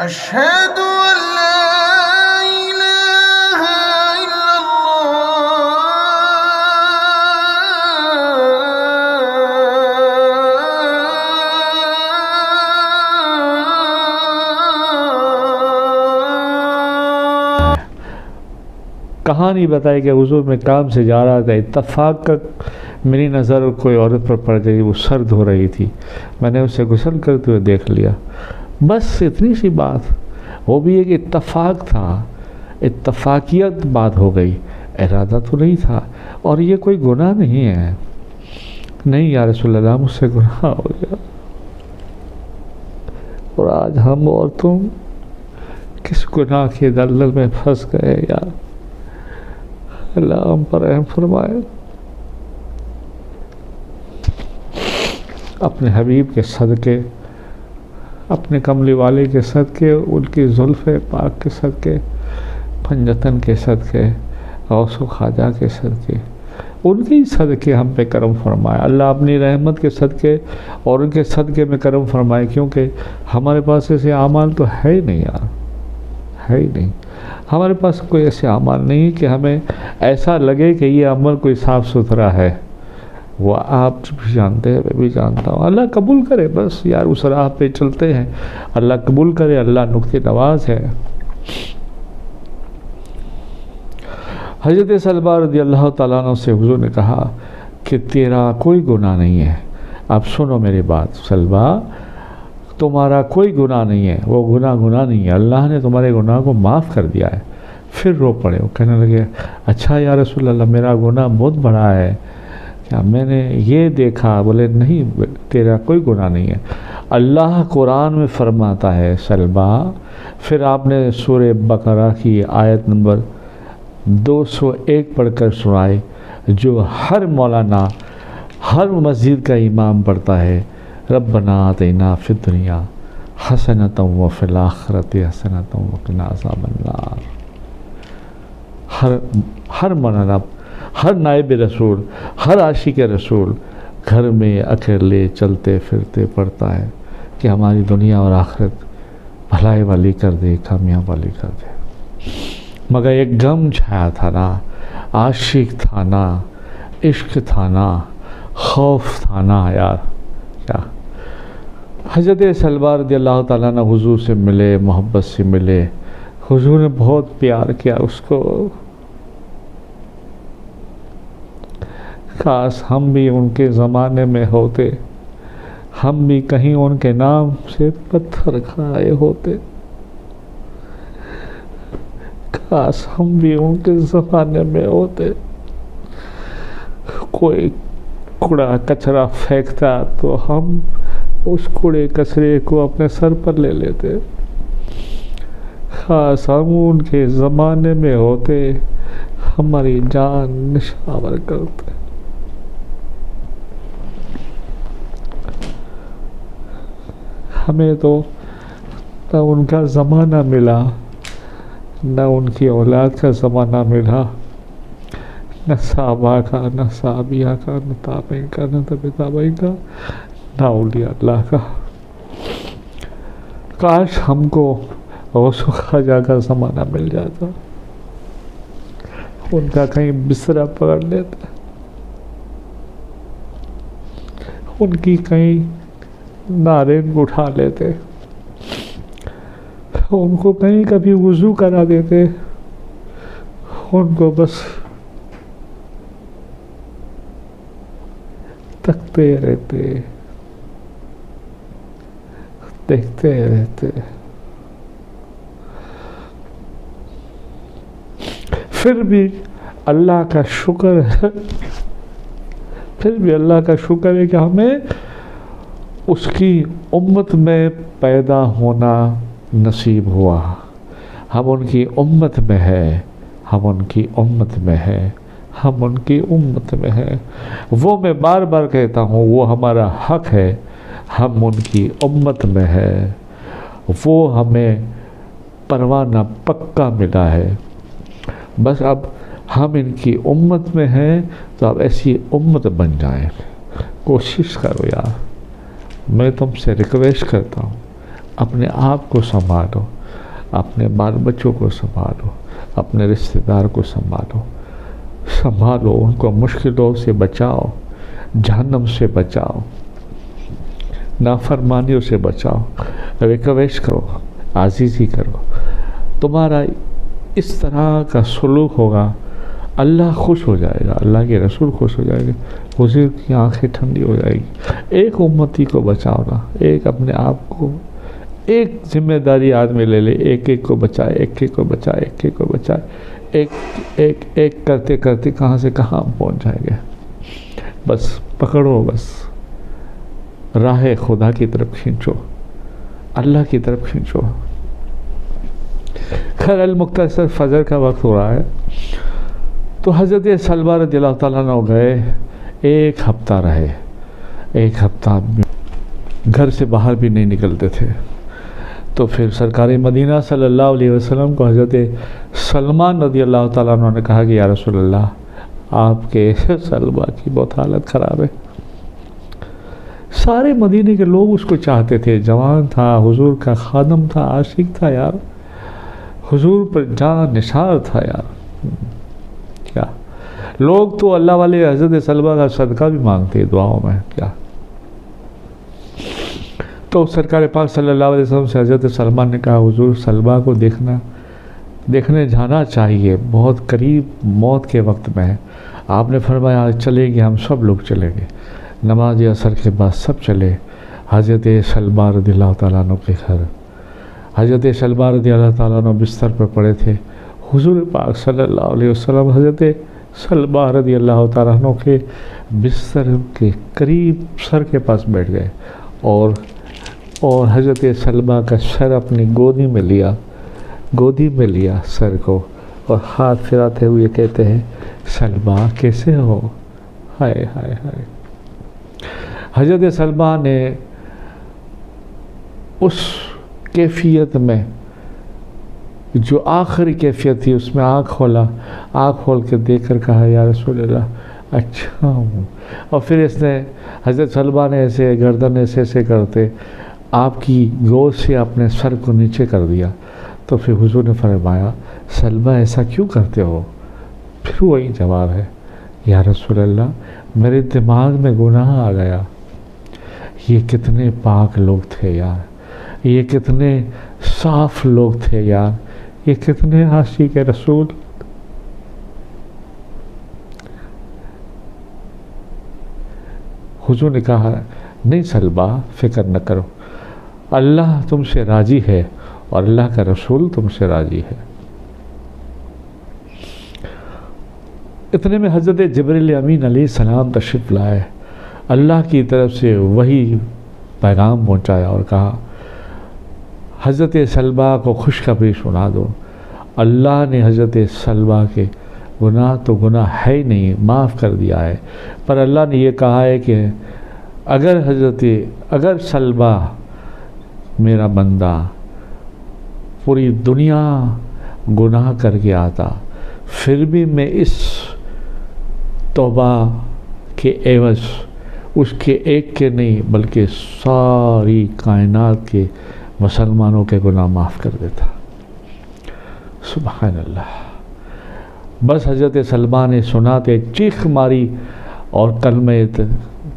أشهد أن لا إله إلا الله. کہانی بتائی کہ حضور میں کام سے جا رہا تھا، اتفاق میری نظر کوئی عورت پر پڑ گئی، وہ سرد ہو رہی تھی، میں نے اسے غسل کرتے ہوئے دیکھ لیا، بس اتنی سی بات، وہ بھی ایک اتفاق تھا، اتفاقیت بات ہو گئی، ارادہ تو نہیں تھا، اور یہ کوئی گناہ نہیں ہے. نہیں یا رسول اللہ مجھ سے گناہ ہو گیا. اور آج ہم اور تم کس گناہ کے دلدل میں پھنس گئے یار. اللہ ہم پر رحم فرمائے. اپنے حبیب کے صدقے، اپنے کملی والے کے صدقے، ان کی زلف پاک کے صدقے، پنجتن کے صدقے، غوث و خواجہ کے صدقے، ان کی صدقے ہم پہ کرم فرمائے. اللہ اپنی رحمت کے صدقے اور ان کے صدقے میں کرم فرمائے، کیونکہ ہمارے پاس ایسے اعمال تو ہے ہی نہیں یار، ہے ہی نہیں. ہمارے پاس کوئی ایسے اعمال نہیں کہ ہمیں ایسا لگے کہ یہ عمل کوئی صاف ستھرا ہے. وہ آپ بھی جانتے ہیں، میں بھی جانتا ہوں. اللہ قبول کرے، بس یار اس راہ پہ چلتے ہیں، اللہ قبول کرے. اللہ نقطۂ نواز ہے. حضرت سلمہ رضی اللہ تعالیٰ عنہ سے حضور نے کہا کہ تیرا کوئی گناہ نہیں ہے. اب سنو میری بات سلمہ، تمہارا کوئی گناہ نہیں ہے، وہ گناہ نہیں ہے، اللہ نے تمہارے گناہ کو معاف کر دیا ہے. پھر رو پڑے، وہ کہنے لگے اچھا یا رسول اللہ میرا گناہ بہت بڑا ہے، کیا میں نے یہ دیکھا؟ بولے نہیں، تیرا کوئی گناہ نہیں ہے. اللہ قرآن میں فرماتا ہے سلمہ، پھر آپ نے سورہ بقرہ کی آیت نمبر 201 پڑھ کر سنائے، جو ہر مولانا، ہر مسجد کا امام پڑھتا ہے، ربنا آتینا فی الدنیا حسنۃ وفی الآخرۃ حسنۃ وقنا عذاب النار. ہر مولانا، ہر نائب رسول، ہر عاشق رسول گھر میں اکیلے چلتے پھرتے پڑھتا ہے کہ ہماری دنیا اور آخرت بھلائی والی کر دے، کامیاب والی کر دے. مگر ایک غم چھایا تھا نا، عاشق تھا نا، عشق تھا نا، خوف تھا نا یار. کیا حضرت سلمہ رضی اللہ تعالیٰ عنہ حضور سے ملے، محبت سے ملے، حضور نے بہت پیار کیا اس کو. کاش ہم بھی ان کے زمانے میں ہوتے، ہم بھی کہیں ان کے نام سے پتھر کھائے ہوتے. کاش ہم بھی ان کے زمانے میں ہوتے. کوئی کوڑا کچرا پھینکتا تو ہم اس کوڑے کچرے کو اپنے سر پر لے لیتے. خاص ہم ان کے زمانے میں ہوتے، ہماری جان نشاور کرتے. ہمیں تو نہ ان کا زمانہ ملا، نہ ان کی اولاد کا زمانہ ملا، نہ صحابہ کا، نہ صحابیہ کا، نہ تابعین کا، نہ تبع تابعین کا، نہ اولیاء اللہ کا. کاش ہم کو غوث و خواجہ کا زمانہ مل جاتا، ان کا کہیں بسترا پکڑ لیتا، ان کی کہیں نارین اٹھا لیتے، ان کو کہیں کبھی وضو کرا دیتے، ان کو بس تکتے رہتے، دیکھتے رہتے. پھر بھی اللہ کا شکر ہے، پھر بھی اللہ کا شکر ہے کہ ہمیں اس کی امت میں پیدا ہونا نصیب ہوا. ہم ان کی امت میں ہے، ہم ان کی امت میں ہے، ہم ان کی امت میں ہے. وہ میں بار بار کہتا ہوں، وہ ہمارا حق ہے، ہم ان کی امت میں ہے. وہ ہمیں پروانہ پکا ملا ہے. بس اب ہم ان کی امت میں ہیں تو اب ایسی امت بن جائیں. کوشش کرو یار، میں تم سے ریکویسٹ کرتا ہوں، اپنے آپ کو سنبھالو، اپنے بال بچوں کو سنبھالو، اپنے رشتہ دار کو سنبھالو، ان کو مشکلوں سے بچاؤ، جہنم سے بچاؤ، نافرمانیوں سے بچاؤ، ریکویسٹ کرو، عاجزی کرو۔ تمہارا اس طرح کا سلوک ہوگا، اللہ خوش ہو جائے گا، اللہ کے رسول خوش ہو جائے گا، حضور کی آنکھیں ٹھنڈی ہو جائے گی۔ ایک امتی کو بچاؤ نا، ایک اپنے آپ کو، ایک ذمہ داری آدمی لے لے، ایک ایک کو بچائے، ایک ایک کو بچائے، ایک ایک کو بچائے، ایک ایک ایک کرتے کرتے کہاں سے کہاں پہنچ جائے گا۔ بس پکڑو، بس راہ خدا کی طرف کھینچو، اللہ کی طرف کھینچو۔ خیر المختصر فجر کا وقت ہو رہا ہے، تو حضرت سلمہ رضی اللہ تعالیٰ عنہ گئے، ایک ہفتہ رہے، ایک ہفتہ گھر سے باہر بھی نہیں نکلتے تھے۔ تو پھر سرکار مدینہ صلی اللہ علیہ وسلم کو حضرت سلمان رضی اللہ تعالیٰ عنہ نے کہا کہ یا رسول اللہ، آپ کے سلمہ کی بہت حالت خراب ہے۔ سارے مدینے کے لوگ اس کو چاہتے تھے، جوان تھا، حضور کا خادم تھا، عاشق تھا یار، حضور پر جان نثار تھا یار۔ کیا لوگ تو اللہ والے حضرت سلمہ کا صدقہ بھی مانگتے ہیں دعاؤں میں، کیا۔ تو سرکار پاک صلی اللہ علیہ وسلم سے حضرت سلمان نے کہا حضور سلمہ کو دیکھنے جانا چاہیے، بہت قریب موت کے وقت میں ہے۔ آپ نے فرمایا چلیں گے، ہم سب لوگ چلیں گے۔ نماز عصر کے بعد سب چلے حضرت سلمہ رضی اللہ تعالیٰ عنہ کے گھر۔ حضرت سلمہ رضی اللہ تعالیٰ عنہ بستر پر پڑے تھے، حضور پاک صلی اللہ علیہ وسلم حضرت سلمہ رضی اللہ تعالیٰ عنہ کے بستر کے قریب سر کے پاس بیٹھ گئے، اور حضرت سلمہ کا سر اپنی گودی میں لیا سر کو، اور ہاتھ پھراتے ہوئے کہتے ہیں سلمہ کیسے ہو؟ ہائے ہائے ہائے۔ حضرت سلمہ نے اس کیفیت میں جو آخری کیفیت تھی اس میں آنکھ کھول کے دیکھ کر کہا یا رسول اللہ اچھا ہوں۔ اور پھر اس نے حضرت سلمہ نے ایسے گردن ایسے کرتے آپ کی گود سے اپنے سر کو نیچے کر دیا۔ تو پھر حضور نے فرمایا سلمہ ایسا کیوں کرتے ہو؟ پھر وہی جواب ہے یا رسول اللہ میرے دماغ میں گناہ آ گیا، یہ کتنے پاک لوگ تھے یار، یہ کتنے صاف لوگ تھے یار، یہ کتنے عاشق رسول۔ حضور نے کہا نہیں سلمہ فکر نہ کرو، اللہ تم سے راضی ہے اور اللہ کا رسول تم سے راضی ہے۔ اتنے میں حضرت جبریل امین علیہ السلام تشریف لائے، اللہ کی طرف سے وہی پیغام پہنچایا اور کہا حضرت سلمہ کو خوشخبری سنا دو، اللہ نے حضرت سلمہ کے گناہ تو گناہ ہے ہی نہیں، معاف کر دیا ہے، پر اللہ نے یہ کہا ہے کہ اگر سلمہ میرا بندہ پوری دنیا گناہ کر کے آتا پھر بھی میں اس توبہ کے عوض اس کے ایک کے نہیں بلکہ ساری کائنات کے مسلمانوں کے گناہ معاف کر دیتا۔ سبحان اللہ۔ بس حضرت سلمہ نے سناتے چیخ ماری اور کلمہ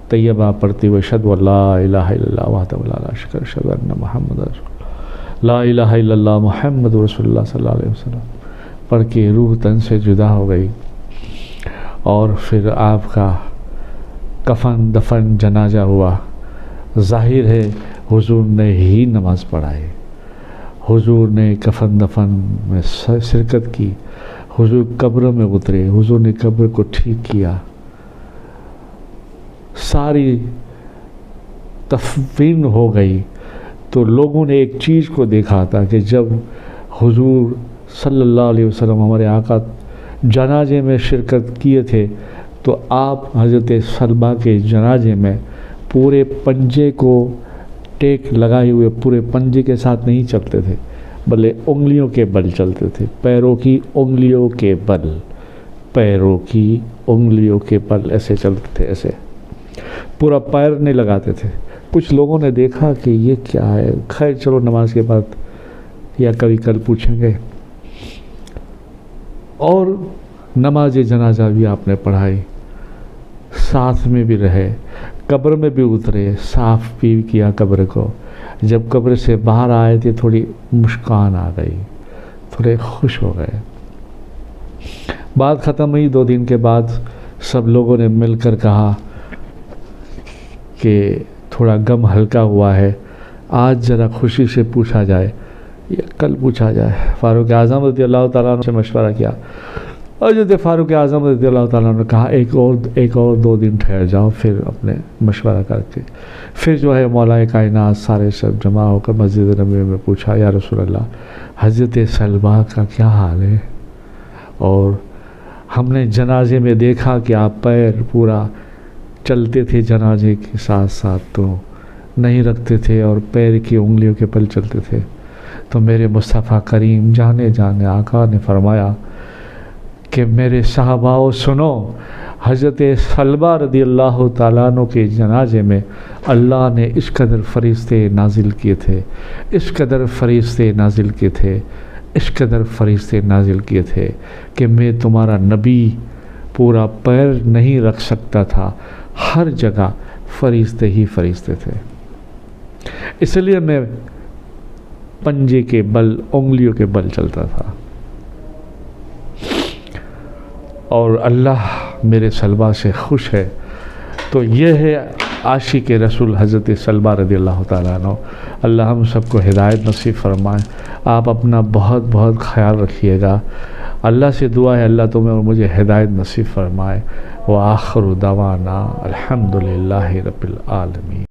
طیبہ پڑھتے ہوئے اشہد ان لا الہ الا اللہ وحدہ لا شریک لہ اشہد ان محمد رسول اللہ، لا الہ الا اللہ محمد رسول اللہ صلی اللہ علیہ وسلم پڑھ کے روح تن سے جدا ہو گئی، اور پھر آپ کا کفن دفن جنازہ ہوا۔ ظاہر ہے حضور نے ہی نماز پڑھائی، حضور نے کفن دفن میں شرکت کی، حضور قبر میں اترے، حضور نے قبر کو ٹھیک کیا، ساری تفوین ہو گئی۔ تو لوگوں نے ایک چیز کو دیکھا تھا کہ جب حضور صلی اللہ علیہ وسلم ہمارے آقا جنازے میں شرکت کیے تھے تو آپ حضرت سلمہ کے جنازے میں پورے پنجے کو ٹیک لگائے ہوئے پورے پنجے کے ساتھ نہیں چلتے تھے بلکہ انگلیوں کے بل چلتے تھے، پیروں کی انگلیوں کے بل ایسے چلتے تھے، ایسے پورا پیر نہیں لگاتے تھے، کچھ لوگوں نے دیکھا کہ یہ کیا ہے، خیر چلو نماز کے بعد یا کبھی کل پوچھیں گے، اور نماز جنازہ بھی آپ نے پڑھائی، ساتھ میں بھی رہے، قبر میں بھی اترے، صاف بھی کیا قبر کو، جب قبر سے باہر آئے تھے تھوڑی مسکان آ گئی، تھوڑے خوش ہو گئے۔ بات ختم ہوئی، 2 دن کے بعد سب لوگوں نے مل کر کہا کہ تھوڑا غم ہلکا ہوا ہے، آج ذرا خوشی سے پوچھا جائے یا کل پوچھا جائے۔ فاروق اعظم رضی اللہ تعالیٰ عنہ سے مشورہ کیا، حضرت فاروق اعظم رضی اللہ تعالیٰ عنہ نے کہا ایک اور 2 دن ٹھہر جاؤ، پھر اپنے مشورہ کر کے پھر جو ہے مولا کائنات سارے سب جمع ہو کر مسجد نبوی میں پوچھا، یا رسول اللہ حضرت سلمہ کا کیا حال ہے؟ اور ہم نے جنازے میں دیکھا کہ آپ پیر پورا چلتے تھے جنازے کے ساتھ ساتھ، تو نہیں رکھتے تھے اور پیر کی انگلیوں کے بل چلتے تھے، تو میرے مصطفیٰ کریم جانے آقا نے فرمایا کہ میرے صحاباؤ سنو، حضرت سلمہ رضی اللہ تعالیٰ عنہ کے جنازے میں اللہ نے اس قدر فرشتے نازل کیے تھے، اس قدر فرشتے نازل کیے تھے، اس قدر فرشتے نازل کیے تھے کہ میں تمہارا نبی پورا پیر نہیں رکھ سکتا تھا، ہر جگہ فرشتے ہی فرشتے تھے، اس لیے میں پنجے کے بل، انگلیوں کے بل چلتا تھا، اور اللہ میرے سلمہ سے خوش ہے۔ تو یہ ہے عاشق رسول حضرت سلمہ رضی اللہ تعالیٰ عنہ۔ اللہ ہم سب کو ہدایت نصیب فرمائے۔ آپ اپنا بہت بہت خیال رکھیے گا، اللہ سے دعا ہے اللہ تمہیں اور مجھے ہدایت نصیب فرمائے۔ وآخر دعوانا الحمدللہ رب العالمین۔